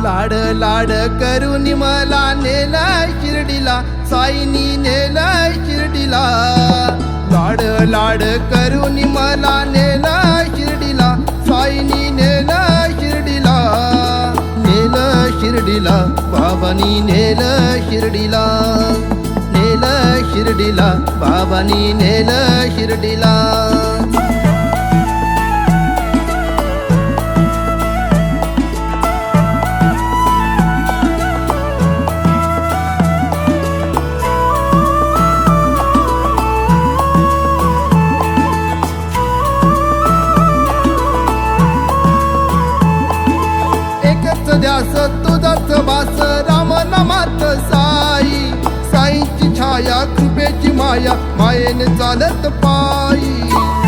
लाड लाड करून मला नेला शिर्डीला, साईनी नेला शिर्डीला. लाड लाड करून मला नेला शिर्डीला, साईनी नेला शिर्डीला. नेलं शिर्डीला बाबांनी नेलं शिर्डीला, नेलं शिर्डीला बाबांनी नेलं शिर्डीला. ध्यास तुझाच वास रामनामात साई, साईची छाया कृपेची माया मायेने चालत पायी.